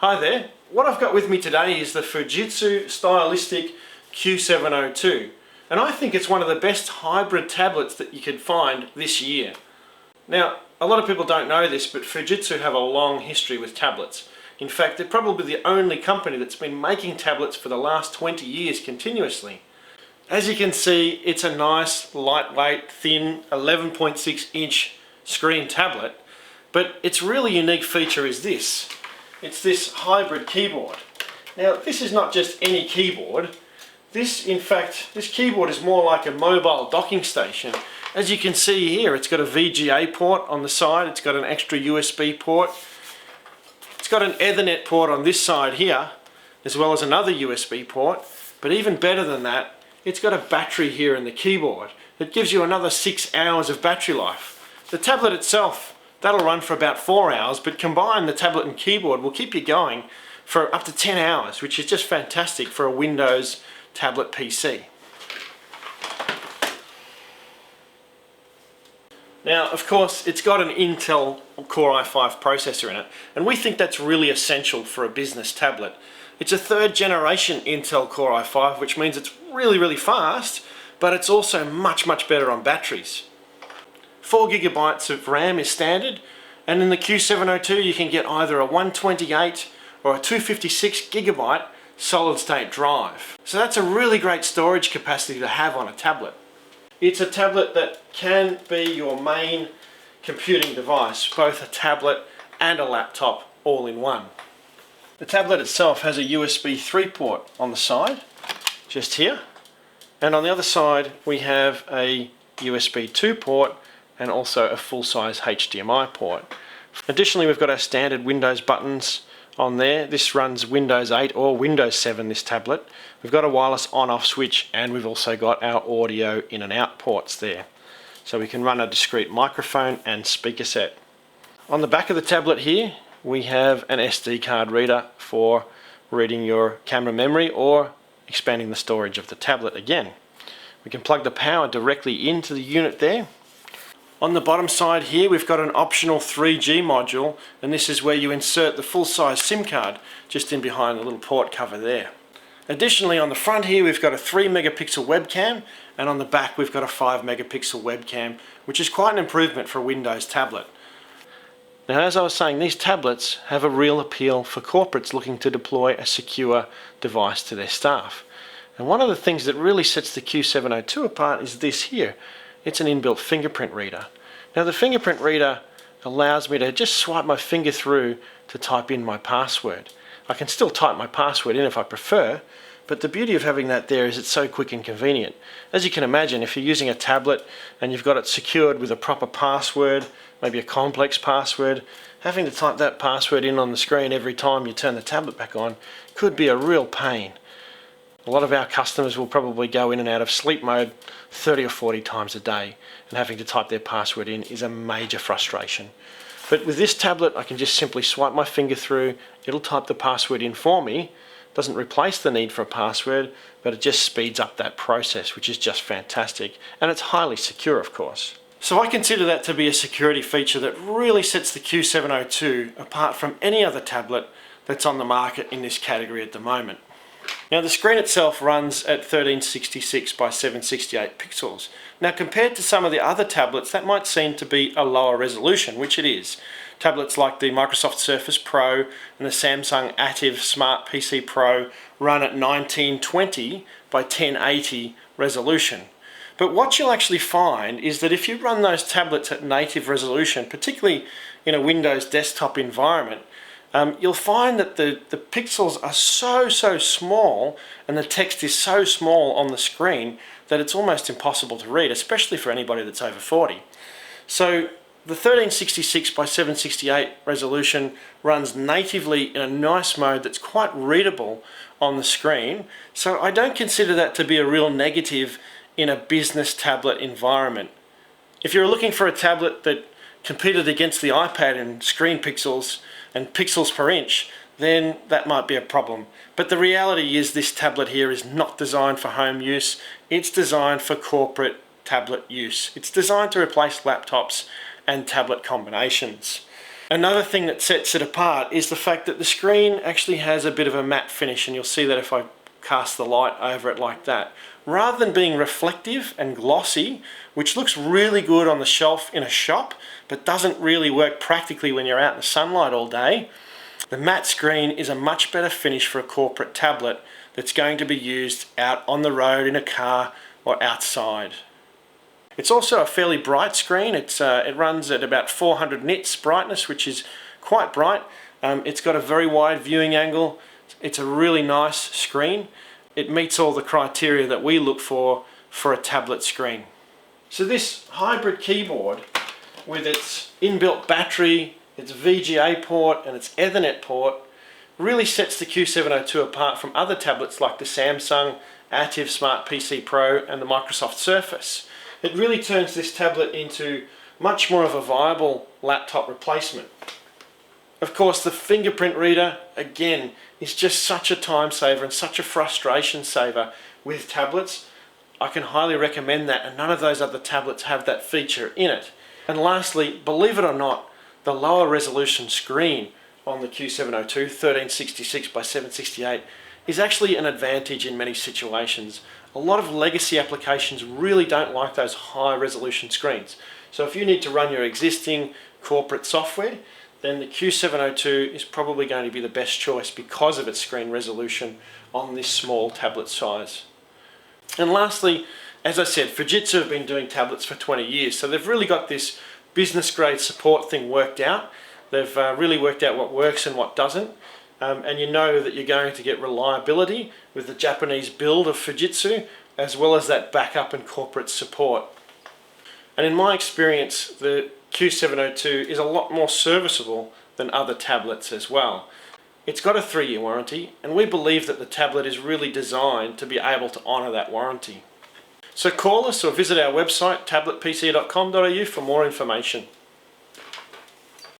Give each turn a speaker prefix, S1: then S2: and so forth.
S1: Hi there, what I've got with me today is the Fujitsu Stylistic Q702, and I think it's one of the best hybrid tablets that you could find this year. Now, a lot of people don't know this, but Fujitsu have a long history with tablets. In fact, they're probably the only company that's been making tablets for the last 20 years continuously. As you can see, it's a nice, lightweight, thin 11.6 inch screen tablet, but its really unique feature is this. It's this hybrid keyboard. Now, this is not just any keyboard. This keyboard is more like a mobile docking station. As you can see here, it's got a VGA port on the side, it's got an extra USB port, it's got an Ethernet port on this side here, as well as another USB port, but even better than that, it's got a battery here in the keyboard. It gives you another 6 hours of battery life. The tablet itself, that'll run for about 4 hours, but combined the tablet and keyboard will keep you going for up to 10 hours, which is just fantastic for a Windows tablet PC. Now, of course, it's got an Intel Core i5 processor in it, and we think that's really essential for a business tablet. It's a third generation Intel Core i5, which means it's really fast, but it's also much better on batteries. 4 GB of RAM is standard, and in the Q702 you can get either a 128 or a 256 GB solid state drive. So that's a really great storage capacity to have on a tablet. It's a tablet that can be your main computing device, both a tablet and a laptop all in one. The tablet itself has a USB 3 port on the side, just here, and on the other side we have a USB 2 port and also a full-size HDMI port. Additionally, we've got our standard Windows buttons on there. This runs Windows 8 or Windows 7, this tablet. We've got a wireless on-off switch, and we've also got our audio in and out ports there. So we can run a discrete microphone and speaker set. On the back of the tablet here, we have an SD card reader for reading your camera memory or expanding the storage of the tablet again. We can plug the power directly into the unit there. On the bottom side here, we've got an optional 3G module, and this is where you insert the full-size SIM card just in behind the little port cover there. Additionally, on the front here, we've got a 3 megapixel webcam, and on the back we've got a 5 megapixel webcam, which is quite an improvement for a Windows tablet. Now, as I was saying, these tablets have a real appeal for corporates looking to deploy a secure device to their staff. And one of the things that really sets the Q702 apart is this here. It's an inbuilt fingerprint reader. Now, the fingerprint reader allows me to just swipe my finger through to type in my password. I can still type my password in if I prefer, but the beauty of having that there is it's so quick and convenient. As you can imagine, if you're using a tablet and you've got it secured with a proper password, maybe a complex password, having to type that password in on the screen every time you turn the tablet back on could be a real pain. A lot of our customers will probably go in and out of sleep mode 30 or 40 times a day, and having to type their password in is a major frustration. But with this tablet, I can just simply swipe my finger through, it'll type the password in for me. Doesn't replace the need for a password, but it just speeds up that process, which is just fantastic, and it's highly secure, of course. So I consider that to be a security feature that really sets the Q702 apart from any other tablet that's on the market in this category at the moment. Now, the screen itself runs at 1366 by 768 pixels. Now, compared to some of the other tablets, that might seem to be a lower resolution, which it is. Tablets like the Microsoft Surface Pro and the Samsung Active Smart PC Pro run at 1920 by 1080 resolution. But what you'll actually find is that if you run those tablets at native resolution, particularly in a Windows desktop environment, you'll find that the pixels are so small and the text is so small on the screen that it's almost impossible to read, especially for anybody that's over 40. So the 1366 by 768 resolution runs natively in a nice mode that's quite readable on the screen, so I don't consider that to be a real negative in a business tablet environment. If you're looking for a tablet that competed against the iPad in screen pixels and pixels per inch, then that might be a problem. But the reality is this tablet here is not designed for home use, it's designed for corporate tablet use. It's designed to replace laptops and tablet combinations. Another thing that sets it apart is the fact that the screen actually has a bit of a matte finish, and you'll see that if I cast the light over it like that. Rather than being reflective and glossy, which looks really good on the shelf in a shop, but doesn't really work practically when you're out in the sunlight all day, the matte screen is a much better finish for a corporate tablet that's going to be used out on the road, in a car, or outside. It's also a fairly bright screen. It runs at about 400 nits brightness, which is quite bright. It's got a very wide viewing angle. It's a really nice screen. It meets all the criteria that we look for a tablet screen. So this hybrid keyboard, with its inbuilt battery, its VGA port and its Ethernet port, really sets the Q702 apart from other tablets like the Samsung Active Smart PC Pro and the Microsoft Surface. It really turns this tablet into much more of a viable laptop replacement. Of course, the fingerprint reader, again, is just such a time saver and such a frustration saver with tablets. I can highly recommend that, and none of those other tablets have that feature in it. And lastly, believe it or not, the lower resolution screen on the Q702, 1366 by 768, is actually an advantage in many situations. A lot of legacy applications really don't like those high resolution screens. So if you need to run your existing corporate software, then the Q702 is probably going to be the best choice because of its screen resolution on this small tablet size. And lastly, as I said, Fujitsu have been doing tablets for 20 years, so they've really got this business grade support thing worked out. They've really worked out what works and what doesn't. And you know that you're going to get reliability with the Japanese build of Fujitsu, as well as that backup and corporate support. And in my experience, the Q702 is a lot more serviceable than other tablets as well. It's got a 3-year warranty, and we believe that the tablet is really designed to be able to honour that warranty. So call us or visit our website tabletpc.com.au for more information.